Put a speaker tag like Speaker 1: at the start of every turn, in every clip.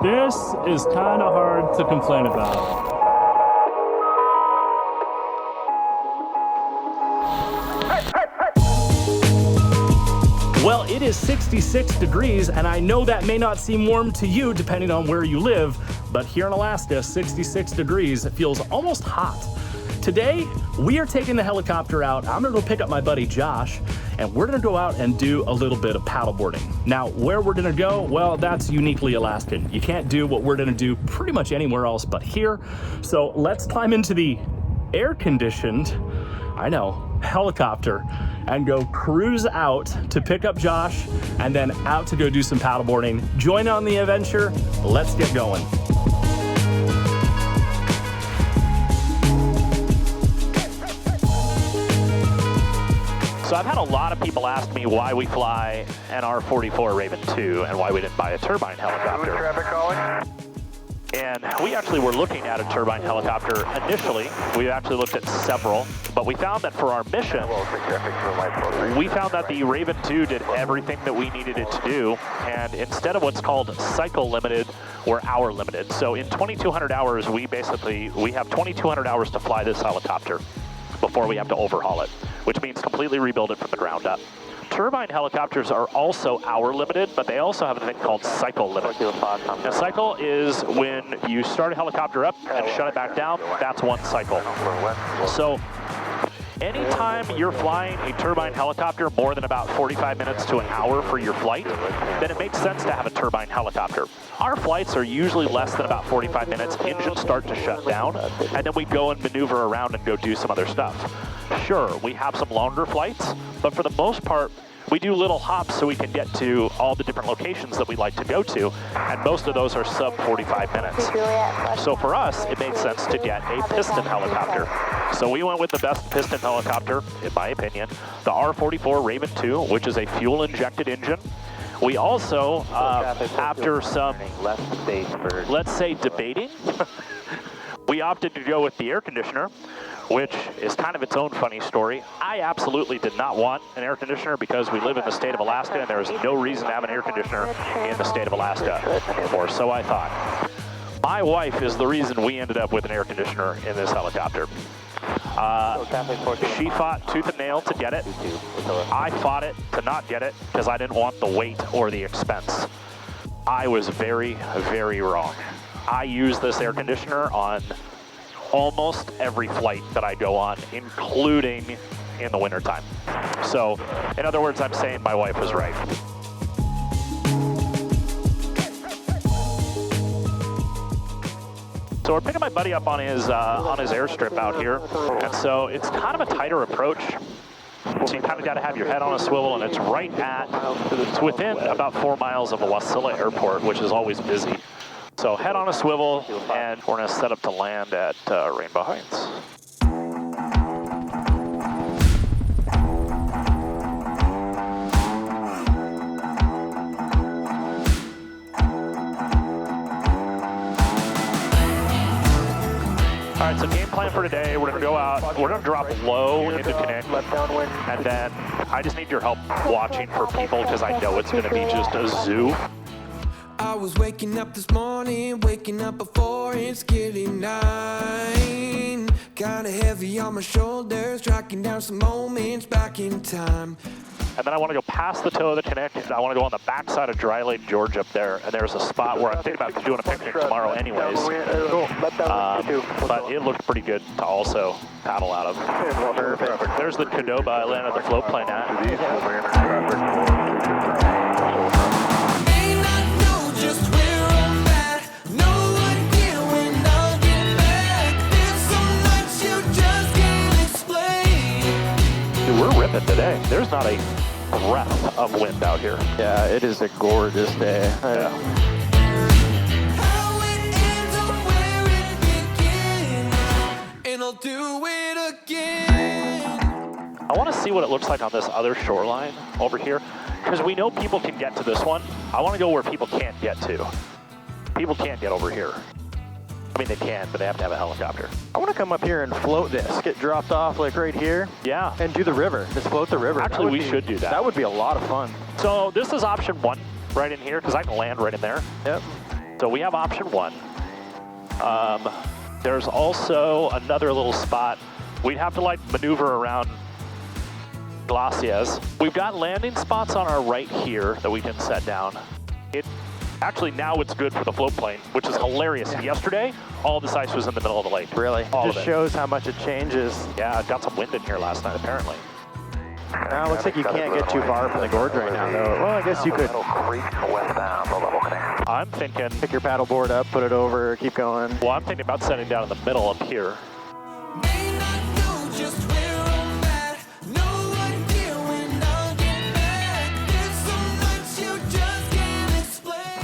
Speaker 1: This is kind of hard to complain about. Well, it is 66 degrees, and I know that may not seem warm to you depending on where you live, but here in Alaska, 66 degrees, it feels almost hot. Today, we are taking the helicopter out. I'm gonna go pick up my buddy Josh, and we're gonna go out and do a little bit of paddleboarding. Now, where we're gonna go, well, that's uniquely Alaskan. You can't do what we're gonna do pretty much anywhere else but here. So let's climb into the air-conditioned, I know, helicopter and go cruise out to pick up Josh and then out to go do some paddleboarding. Join on the adventure. Let's get going.
Speaker 2: So I've had a lot of people ask me why we fly an R-44 Raven 2 and why we didn't buy a turbine helicopter.
Speaker 3: Traffic calling.
Speaker 2: And we actually were looking at a turbine helicopter initially. We actually looked at several, but we found that for our mission, we found that the Raven 2 did everything that we needed it to do. And instead of what's called cycle limited, we're hour limited. So in 2,200 hours, we have 2,200 hours to fly this helicopter before we have to overhaul it, which means completely rebuild it from the ground up. Turbine helicopters are also hour limited, but they also have a thing called cycle limit. A cycle is when you start a helicopter up and shut it back down, that's one cycle. So anytime you're flying a turbine helicopter more than about 45 minutes to an hour for your flight, then it makes sense to have a turbine helicopter. Our flights are usually less than about 45 minutes. Engines start to shut down, and then we go and maneuver around and go do some other stuff. Sure, we have some longer flights, but for the most part, we do little hops so we can get to all the different locations that we like to go to, and most of those are sub 45 minutes. So for us, it made sense to get a piston helicopter. So we went with the best piston helicopter, in my opinion, the R-44 Raven 2, which is a fuel-injected engine. We also, after some, let's say, debating, we opted to go with the air conditioner, which is kind of its own funny story. I absolutely did not want an air conditioner because we live in the state of Alaska and there is no reason to have an air conditioner in the state of Alaska, or so I thought. My wife is the reason we ended up with an air conditioner in this helicopter. She fought tooth and nail to get it. I fought it to not get it because I didn't want the weight or the expense. I was very, very wrong. I use this air conditioner on almost every flight that I go on, including in the wintertime. So, in other words, I'm saying my wife was right. So we're picking my buddy up on his airstrip out here, and so it's kind of a tighter approach. So you kind of got to have your head on a swivel, and it's within about 4 miles of Wasilla Airport, which is always busy. So head on a swivel, and we're going to set up to land at Rainbow Heights. All right, so game plan for today, we're going to go out, we're going to drop low into Connect, and then I just need your help watching for people because I know it's going to be just a zoo.
Speaker 4: I was waking up this morning, waking up before it's getting 9. Kinda heavy on my shoulders, tracking down some moments back in time.
Speaker 2: And then I want to go past the toe of the Connect, and I want to go on the backside of Dry Lake, George up there, and there's a spot where I'm thinking about doing a picnic tomorrow anyways. But it looked pretty good to also paddle out of. There's the Cadoba I landed the float plane at. We're ripping today. There's not a breath of wind out here.
Speaker 5: Yeah, it is a gorgeous day.
Speaker 2: Yeah.
Speaker 4: How it ends up where it began, and I'll do it again.
Speaker 2: I want to see what it looks like on this other shoreline over here, because we know people can get to this one. I want to go where people can't get to. People can't get over here. I mean, they can, but they have to have a helicopter.
Speaker 5: I want to come up here and float this, get dropped off like right here.
Speaker 2: Yeah.
Speaker 5: And do the river, just float the river.
Speaker 2: Actually, we should do that.
Speaker 5: That would be a lot of fun.
Speaker 2: So this is option 1 right in here, because I can land right in there.
Speaker 5: Yep.
Speaker 2: So we have option 1. There's also another little spot. We'd have to like maneuver around Glacier. We've got landing spots on our right here that we can set down. Actually, now it's good for the float plane, which is hilarious. Yeah. Yesterday, all this ice was in the middle of the lake.
Speaker 5: Really?
Speaker 2: All
Speaker 5: just shows how much it changes.
Speaker 2: Yeah, it got some wind in here last night, apparently.
Speaker 5: Now it looks like you can't get too far from the gorge right now, though. Well, I guess you could.
Speaker 2: I'm thinking...
Speaker 5: Pick your paddleboard up, put it over, keep going.
Speaker 2: Well, I'm thinking about setting down in the middle up here.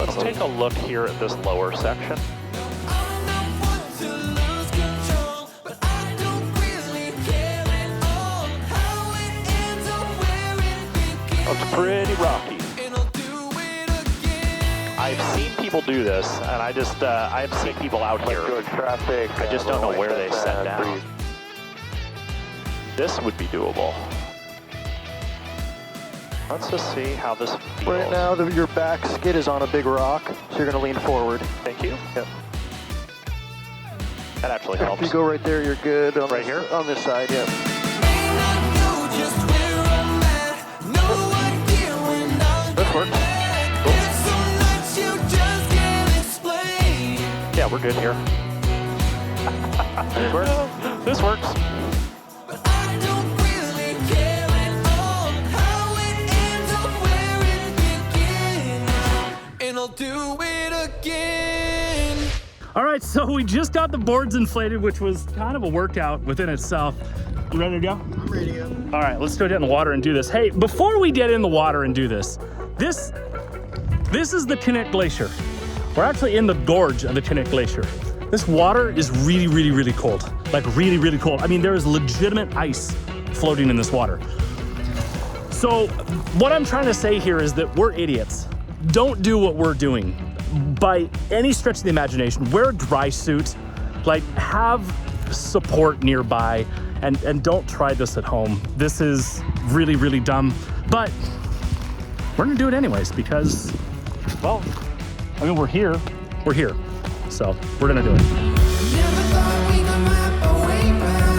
Speaker 2: Let's take a look here at this lower section. Looks pretty rocky. I've seen people do this, and I've seen people out here. I just don't know where they set down. This would be doable. Let's just see how this feels.
Speaker 5: Right now, your back skid is on a big rock, so you're going to lean forward.
Speaker 2: Thank you.
Speaker 5: Yep.
Speaker 2: That actually helps.
Speaker 5: If you go right there, you're good. On
Speaker 2: right here?
Speaker 5: On this side, yep.
Speaker 2: This works. Cool. Yeah, we're good here.
Speaker 5: This works?
Speaker 2: This works.
Speaker 4: Do it again.
Speaker 1: All right, so we just got the boards inflated, which was kind of a workout within itself. You ready to go?
Speaker 5: I'm ready to go.
Speaker 1: All right, let's go get in the water and do this. Hey, before we get in the water and do this, this is the Kinnick Glacier. We're actually in the gorge of the Kinnick Glacier. This water is really, really, really cold. Like really, really cold. I mean, there is legitimate ice floating in this water. So what I'm trying to say here is that we're idiots. Don't do what we're doing. By any stretch of the imagination, wear a dry suit, like have support nearby, and don't try this at home. This is really, really dumb, but we're gonna do it anyways because, well, I mean, we're here, so we're gonna do it.
Speaker 4: Never thought we could map our way back.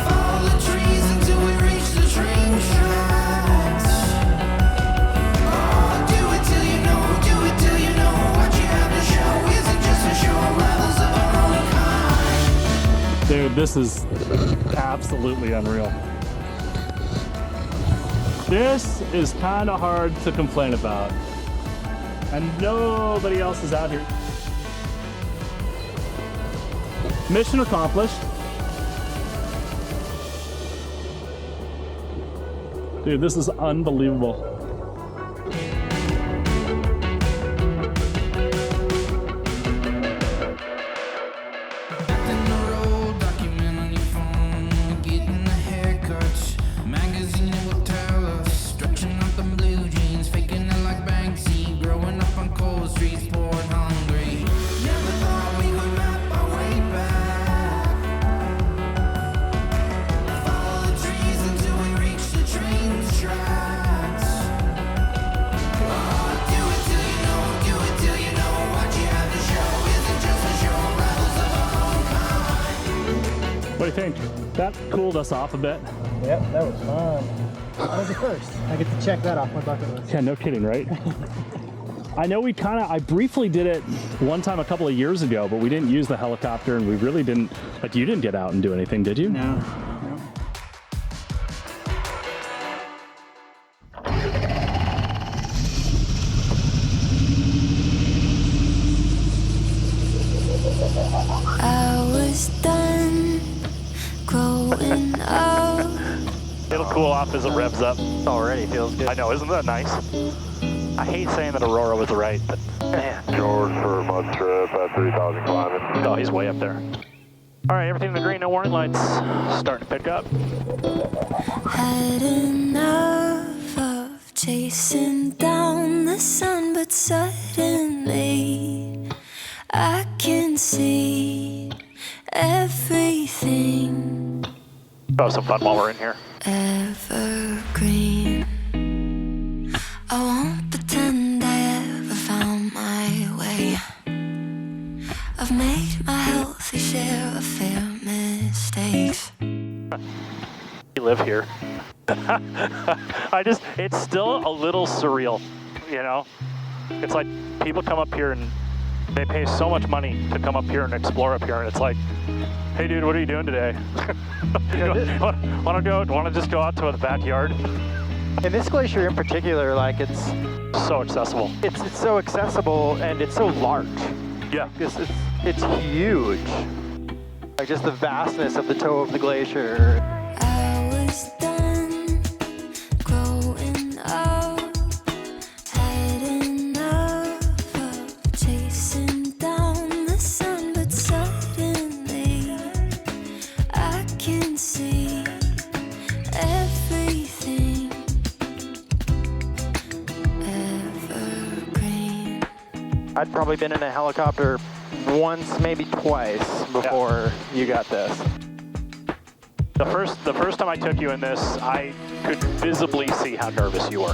Speaker 4: Follow the trees until we reach the train tracks. Oh, do it till you know what you have to show isn't just a show of levels of our own kind.
Speaker 1: Dude, this is absolutely unreal. This is kind of hard to complain about. And nobody else is out here. Mission accomplished. Dude, this is unbelievable. What do you think? That cooled us off a bit.
Speaker 3: Yep, that was fun. That was the first. I get to check that off my bucket list.
Speaker 1: Yeah, no kidding, right? I know I briefly did it one time a couple of years ago, but we didn't use the helicopter and we really didn't, like you didn't get out and do anything, did you?
Speaker 3: No.
Speaker 6: I was done growing up.
Speaker 2: It'll cool off as it revs up.
Speaker 5: Already feels good.
Speaker 2: I know, isn't that nice? I hate saying that Aurora was right, but man.
Speaker 7: George for a mud trip at 3,000 climbing.
Speaker 2: Oh, he's way up there. All right, everything in the green, no warning lights. Starting to pick up.
Speaker 6: Had enough of chasing down the sun, but suddenly I can see everything.
Speaker 2: Oh, some fun while we're in here.
Speaker 6: Evergreen. I won't pretend I
Speaker 2: live here. It's still a little surreal, you know? It's like people come up here and they pay so much money to come up here and explore up here, and it's like, hey dude, what are you doing today? Want to just go out to the backyard?
Speaker 5: In this glacier in particular, like it's
Speaker 2: So accessible.
Speaker 5: it's so accessible and it's so large.
Speaker 2: Yeah.
Speaker 5: It's huge. Like just the vastness of the toe of the glacier.
Speaker 6: I was done growing up, had enough of chasing down the sun, but suddenly I can see everything evergreen.
Speaker 5: I'd probably been in a helicopter once, maybe twice before you got this.
Speaker 2: The first time I took you in this, I could visibly see how nervous you were.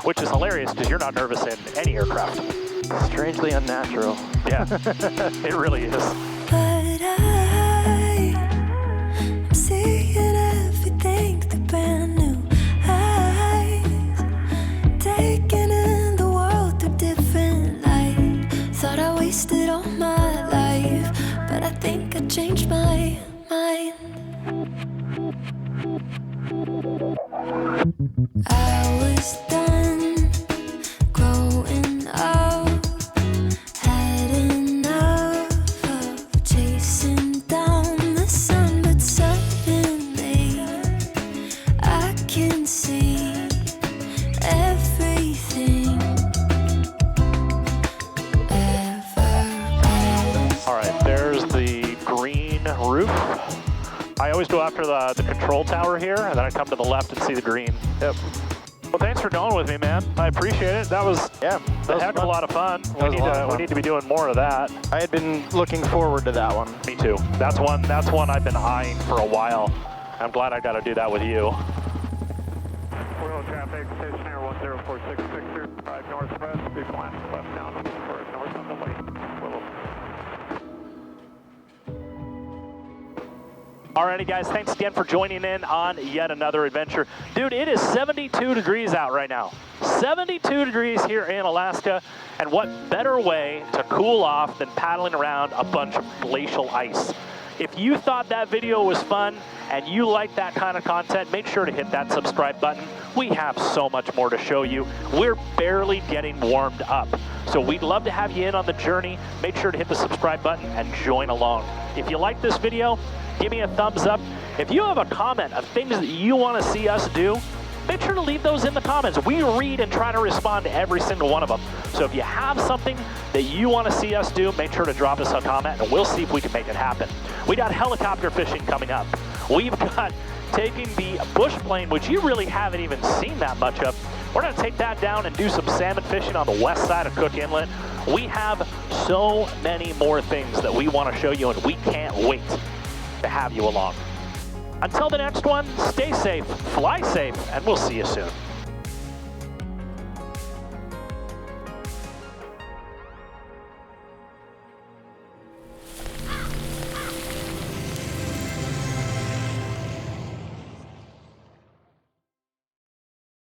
Speaker 2: Which is hilarious because you're not nervous in any aircraft.
Speaker 5: Strangely unnatural.
Speaker 2: Yeah, it really is.
Speaker 6: But I'm seeing everything through brand new eyes, taking in the world through different light. Thought I wasted all my life, but I think I changed my mind. I was done growing up, had enough of chasing down the sun, but suddenly I can see everything evergreen.
Speaker 2: All right, there's the green roof. I always go after the control tower here, and then I come to the left and see the green.
Speaker 5: Yep.
Speaker 2: Well, thanks for going with me, man. I appreciate it. That was a heck of a lot of fun. We need to be doing more of that.
Speaker 5: I had been looking forward to that one.
Speaker 2: Me too. That's one I've been eyeing for a while. I'm glad I got to do that with you.
Speaker 7: Royal traffic, stationary 10466, 5 northwest, be flat, left down for north on the way.
Speaker 2: Alrighty guys, thanks again for joining in on yet another adventure. Dude, it is 72 degrees out right now. 72 degrees here in Alaska, and what better way to cool off than paddling around a bunch of glacial ice. If you thought that video was fun and you like that kind of content, make sure to hit that subscribe button. We have so much more to show you. We're barely getting warmed up. So we'd love to have you in on the journey. Make sure to hit the subscribe button and join along. If you like this video, give me a thumbs up. If you have a comment of things that you want to see us do, make sure to leave those in the comments. We read and try to respond to every single one of them. So if you have something that you want to see us do, make sure to drop us a comment and we'll see if we can make it happen. We got helicopter fishing coming up. We've got taking the bush plane, which you really haven't even seen that much of. We're going to take that down and do some salmon fishing on the west side of Cook Inlet. We have so many more things that we want to show you, and we can't wait to have you along. Until the next one, stay safe, fly safe, and we'll see you soon.